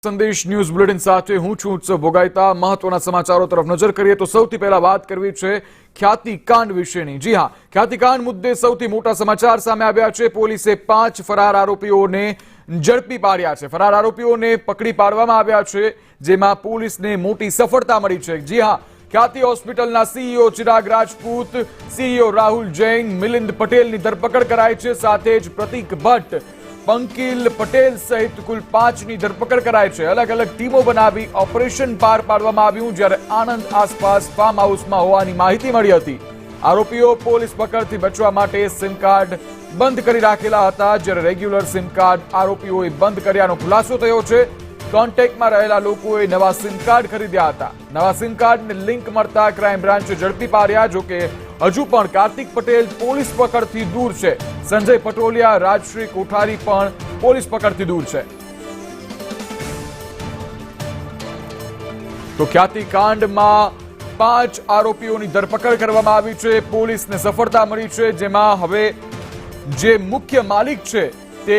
સંદેશ news bulletin સાથે હું છું ઉત્સવ ભોગાયતા। મહત્વના સમાચારો તરફ નજર કરીએ તો સૌથી પહેલા વાત કરવી છે ખ્યાતિકાંડ વિશેની। જી હા, ખ્યાતિકાંડ મુદ્દે સૌથી મોટા સમાચાર સામે આવ્યા છે। પોલીસે 5 ફરાર આરોપીઓને ઝડપી પાડ્યા છે। ફરાર આરોપીઓને પકડી પાડવામાં આવ્યા છે, જેમાં પોલીસને મોટી સફળતા મળી છે। જી હા, ખ્યાતિ હોસ્પિટલના સીઈઓ ચિરાગ રાજપૂત, સીઈઓ રાહુલ જૈન, મિલિંદ પટેલની ધરપકડ કરાઈ છે। સાથે જ પ્રતીક ભટ્ટ, पंकिल पटेल सहित कुल 5 ની ધરપકડ કરાઈ છે। અલગ અલગ ટીમો બનાવી ઓપરેશન પાર પાડવામાં આવ્યું, જ્યારે આણંદ આસપાસ ફાર્મ હાઉસમાં હોવાની માહિતી મળી હતી। આરોપીઓ પોલીસ પકડથી બચવા માટે સિમ કાર્ડ બંધ કરી રાખેલા હતા, જ્યારે રેગ્યુલર સિમ કાર્ડ આરોપીઓએ બંધ કર્યાનો ખુલાસો થયો છે। કોન્ટેક્ટમાં રહેલા લોકોએ નવા સિમ કાર્ડ ખરીદ્યા હતા। નવા સિમ કાર્ડને લિંક મળતા ક્રાઇમ બ્રાન્ચે ઝડપી પાડ્યા। જોકે હજુ પણ કાર્તિક પટેલ પોલીસ પકડથી દૂર છે। સંજય પટોલિયા, રાજશ્રી કોઠારી પણ પોલીસ પકડથી દૂર છે। તો ખ્યાતિકાંડમાં 5 આરોપીઓની ધરપકડ કરવામાં આવી છે। પોલીસને સફળતા મળી છે, જેમાં હવે જે મુખ્ય માલિક છે તે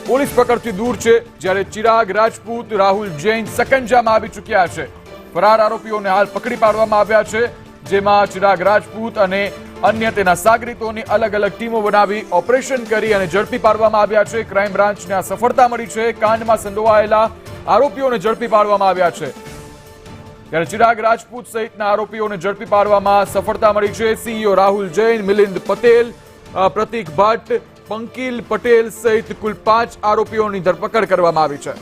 પોલીસ પકડથી દૂર છે, જ્યારે ચિરાગ રાજપૂત, રાહુલ જૈન સકંજામાં આવી ચૂક્યા છે। ફરાર આરોપીઓને હાલ પકડી પાડવામાં આવ્યા છે, જેમાં ચિરાગ રાજપૂત અને અન્ય તેના સાગરીતોની અલગ અલગ ટીમો બનાવી ઓપરેશન કરી અને ઝડપી પાડવામાં આવ્યા છે। ક્રાઇમ બ્રાન્ચને આ સફળતા મળી છે। કાંડમાં સંડોવાયેલા આરોપીઓને ઝડપી પાડવામાં આવ્યા છે, ત્યારે ચિરાગ રાજપૂત સહિતના આરોપીઓને ઝડપી પાડવામાં સફળતા મળી છે। સીઈઓ રાહુલ જૈન, મિલિંદ પટેલ, પ્રતીક ભટ્ટ, पंकिल पटेल सहित कुल 5 आरोपीओनी धरपकड़ करवामां आवी छे।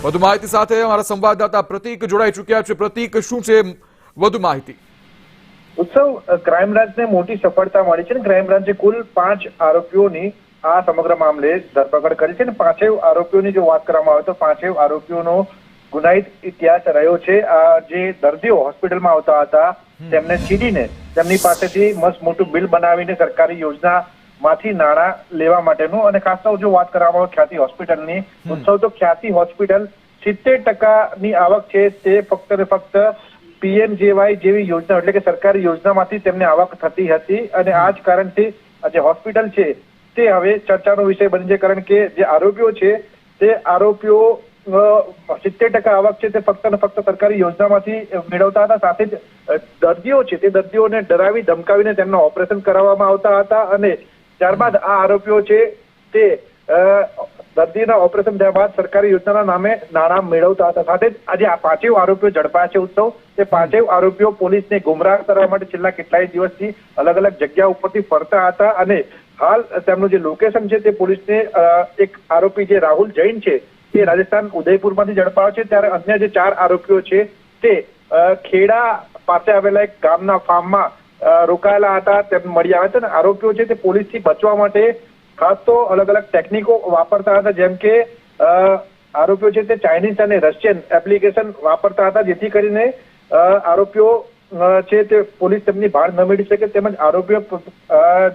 વધુ માહિતી સાથે અમારા સંવાદદાતા પ્રતીક જોડાઈ ચૂક્યા છે। પ્રતીક, શું છે વધુ માહિતી? ઉત્સવ, ક્રાઇમ બ્રાન્ચને મોટી સફળતા મળી છે। ક્રાઇમ બ્રાન્ચે કુલ 5 આરોપીઓની આ સમગ્ર મામલે ધરપકડ કરી છે। 5 આરોપીઓની જો વાત કરવામાં આવે તો 5 આરોપીઓનો ગુનાહિત ઇતિહાસ રહ્યો છે। આ જે દર્દીઓ હોસ્પિટલમાં આવતા હતા તેમને છીડીને તેમની પાસેથી મસ્ત મોટું બિલ બનાવીને સરકારી યોજના માંથી નાણાં લેવા માટેનું, અને ખાસ તો જો વાત કરવામાં આવે ખ્યાતિ હોસ્પિટલની, ઉત્સવ, તો ખ્યાતિ હોસ્પિટલ 70% આવક છે તે ફક્ત ને ફક્ત પીએમજેવાય જેવી યોજના એટલે કે સરકારી યોજનામાંથી તેમને આવક થતી હતી, અને આ જ કારણથી આ જે હોસ્પિટલ છે તે હવે ચર્ચાનો વિષય બની છે। કારણ કે જે આરોપીઓ છે તે આરોપીઓ 70% આવક છે તે ફક્ત ને ફક્ત સરકારી યોજનામાંથી મેળવતા હતા। સાથે જ દર્દીઓ છે તે દર્દીઓને ડરાવી ધમકાવીને તેમના ઓપરેશન કરાવવામાં આવતા હતા, અને ત્યારબાદ આ આરોપીઓ છે તે દર્દીના ઓપરેશન થયા બાદ સરકારી યોજનાના નામે નાણાં મેળવતા હતા। સાથે જ આજે આ 5 આરોપીઓ ઝડપાયા છે। ઉત્સવ, તે 5 આરોપીઓ પોલીસને ગુમરાહ કરવા માટે છેલ્લા કેટલાય દિવસથી અલગ અલગ જગ્યા ઉપરથી ફરતા હતા, અને હાલ તેમનું જે લોકેશન છે તે પોલીસને એક આરોપી જે રાહુલ જૈન છે તે રાજસ્થાન ઉદયપુરમાંથી ઝડપાયો છે, ત્યારે અન્ય જે 4 આરોપીઓ છે તે ખેડા પાસે આવેલા એક ગામના ફાર્મમાં રોકાયેલા હતા તેમ મળી આવે છે। અને આરોપીઓ છે તે પોલીસથી બચવા માટે ખાસ તો અલગ અલગ ટેકનિકો વાપરતા હતા, જેમ કે આરોપીઓ છે તે ચાઇનીઝ અને રશિયન એપ્લિકેશન વાપરતા હતા, જેથી કરીને આરોપીઓ છે તે પોલીસ તેમની ભાળ ન મેળવી શકે। તેમજ આરોપીઓ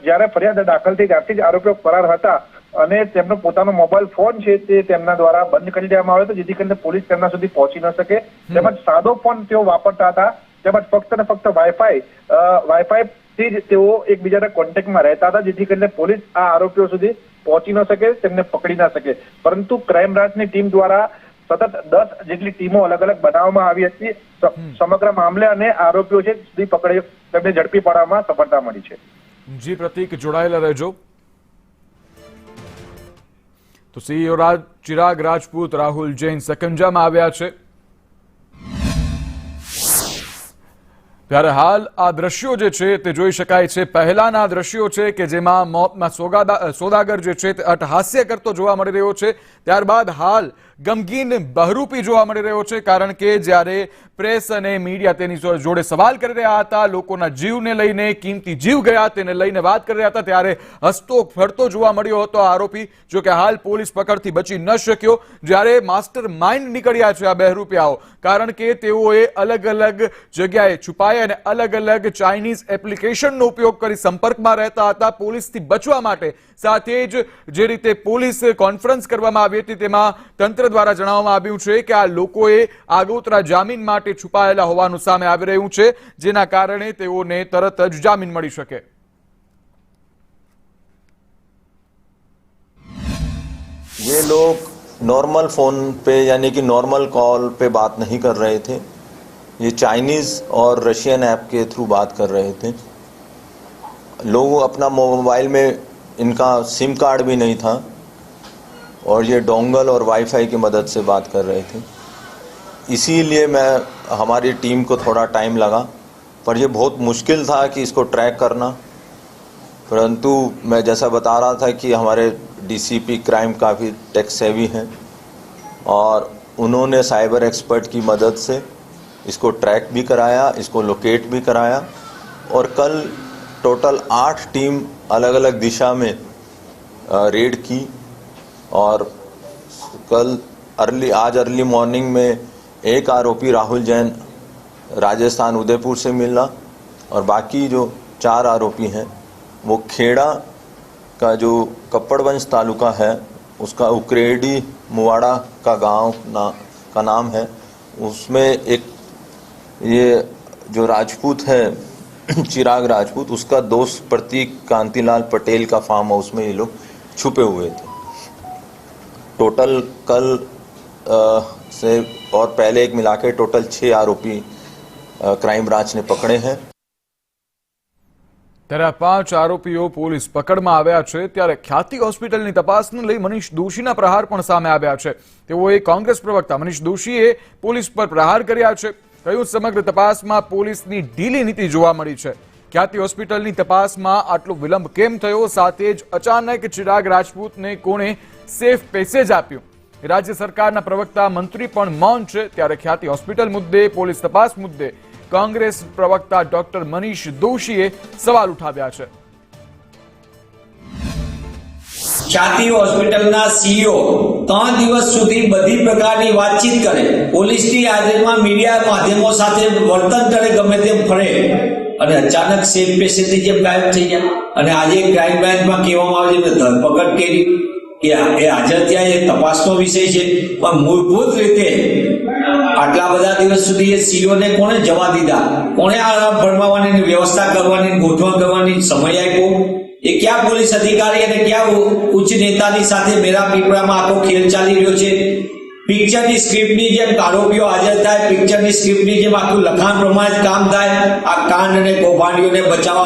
જ્યારે ફરિયાદ દાખલ થઈ ત્યારથી જ આરોપીઓ ફરાર હતા, અને તેમનો પોતાનો મોબાઈલ ફોન છે તે તેમના દ્વારા બંધ કરી દેવામાં આવ્યો હતો, જેથી કરીને પોલીસ તેમના સુધી પહોંચી ન શકે। તેમજ સાદો ફોન તેઓ વાપરતા હતા, તેમજ ફક્ત ને ફક્ત વાઈફાઈ થી જ તેઓ એકબીજાના કોન્ટેક્ટમાં રહેતા હતા, જેથી કરીને પોલીસ આ આરોપીઓ સુધી પહોંચી ન શકે, તેમને પકડી ન શકે। પરંતુ ક્રાઇમ બ્રાન્ચની ટીમ દ્વારા સતત 10 જેટલી ટીમો અલગ અલગ બનાવવામાં આવી હતી સમગ્ર મામલે, અને આરોપીઓ છે સુધી પકડી તેમને ઝડપી પાડવામાં સફળતા મળી છે। જી પ્રતીક, જોડાયેલા રહેજો। તો સીઈઓ ચિરાગ રાજપૂત, રાહુલ જૈન સકંજામાં આવ્યા છે, ત્યારે હાલ આ દ્રશ્યો જે છે તે જોઈ શકાય છે। પહેલાના દ્રશ્યો છે કે જેમાં મોતના સોદાગર જે છે તે અટહાસ્ય કરતો જોવા મળી રહ્યો છે, ત્યારબાદ હાલ ગમગીન બહરૂપી જોવા મળી રહ્યો છે, કારણ કે જ્યારે પ્રેસ અને મીડિયા તેની જોડે સવાલ કરી રહ્યા હતા, લોકોના જીવને લઈને, કિંમતી જીવ ગયા તેને લઈને વાત કરી રહ્યા હતા, ત્યારે હસતો ફરતો જોવા મળ્યો હતો આરોપી। જો કે હાલ પોલીસ પકડથી બચી ન શક્યો, જ્યારે માસ્ટર માઇન્ડ નીકળ્યા છે આ બહરૂપિયાઓ, કારણ કે તેઓએ અલગ અલગ જગ્યાએ છુપાયા અને અલગ અલગ ચાઇનીઝ એપ્લિકેશનનો ઉપયોગ કરી સંપર્કમાં રહેતા હતા પોલીસથી બચવા માટે। સાથે જ જે રીતે પોલીસ કોન્ફરન્સ કરવામાં આવી હતી તેમાં તંત્ર દ્વારા જણાવવામાં આવ્યું છે કે આ લોકોએ આગોતરા જામીન માટે છુપાયેલા હોવાનું સામે આવી રહ્યું છે, જેના કારણે તેઓને તરત જ જામીન મળી શકે। ये लोग नॉर्मल फ़ोन पे यानी कि नॉर्मल कॉल पे बात नहीं कर रहे थे। ये चाइनीज़ और रशियन ऐप के थ्रू बात कर रहे थे। लोग अपना मोबाइल में इनका सिम कार्ड भी नहीं था और ये डोंगल और वाईफाई की मदद से बात कर रहे थे। इसीलिए हमारी टीम को थोड़ा टाइम लगा, पर ये बहुत मुश्किल था कि इसको ट्रैक करना। परंतु मैं जैसा बता रहा था कि हमारे डीसीपी क्राइम काफ़ी टेक सेवी हैं और उन्होंने साइबर एक्सपर्ट की मदद से इसको ट्रैक भी कराया, इसको लोकेट भी कराया और कल टोटल 8 टीम अलग अलग दिशा में रेड की और कल आज अर्ली मॉर्निंग में एक आरोपी राहुल जैन राजस्थान उदयपुर से मिला और बाकी जो 4 आरोपी हैं वो खेड़ा का जो कप्पड़वंश तालुका है उसका उकरेडी मुवाड़ा का गांव का नाम है। उसमें एक ये जो राजपूत है चिराग राजपूत, उसका दोस्त प्रतीक कांतिलाल पटेल का फार्म हाउस में ये लोग छुपे हुए थे। टोटल कल से और पहले एक मिला के टोटल 6 आरोपी क्राइम ब्रांच ने पकड़े हैं। ત્યારે આ 5 આરોપીઓ પોલીસ પકડમાં આવ્યા છે। ત્યારે ખ્યાતિ હોસ્પિટલની તપાસને લઈ મનીષ દોશીના પ્રહાર પણ સામે આવ્યા છે। તેઓએ કોંગ્રેસ પ્રવક્તા મનીષ દોશીએ પોલીસ પર પ્રહાર કર્યા છે। કહ્યું સમગ્ર તપાસમાં પોલીસની ઢીલી નીતિ જોવા મળી છે। ખ્યાતિ હોસ્પિટલની તપાસમાં આટલો વિલંબ કેમ થયો, સાથે જ અચાનક ચિરાગ રાજપૂતને કોણે સેફ પેસેજ આપ્યું? રાજ્ય સરકારના પ્રવક્તા મંત્રી પણ મૌન છે। ત્યારે ખ્યાતિ હોસ્પિટલ મુદ્દે, પોલીસ તપાસ મુદ્દે કોંગ્રેસ પ્રવક્તા ડોક્ટર મનીષ દોશીએ સવાલ ઉઠાવ્યા છે। ખ્યાતિ હોસ્પિટલના સીઈઓ 3 દિવસ સુધી બધી પ્રકારની વાતચીત કરે, પોલીસની હાજરીમાં મીડિયા માધ્યમો સાથે વર્તન કરે, ગમે તેમ ફરે અને અચાનક સેફ પેસેજની જેમ ગાયબ થઈ ગયા। અને આજે ક્રાઇમ બ્રાન્ચમાં કહેવામાં આવે છે ધરપકડ કરી કે એ હાજર થયા, એ તપાસનો વિષય છે। પણ મૂળભૂત રીતે આટલા બધા દિવસ સુધી એ સીઓ ને કોણે જવા દીધા, કોણે આ ફરમાવવાની વ્યવસ્થા કરવાની, ગોઠવણ કરવાની સમય આપ્યો? એ ક્યાં પોલીસ અધિકારી અને ક્યાં ઉચ્ચ નેતાની સાથે મેરા પીપળામાં આખો ખેલ ચાલી રહ્યો છે? પિક્ચરની સ્ક્રિપ્ટની જેમ આરોપીઓ હાજર થાય, પિક્ચરની સ્ક્રિપ્ટની જેમ આખું લખાણ પ્રમાણે કામ થાય, આ કાંડ અને કૌભાંડીઓને બચાવવા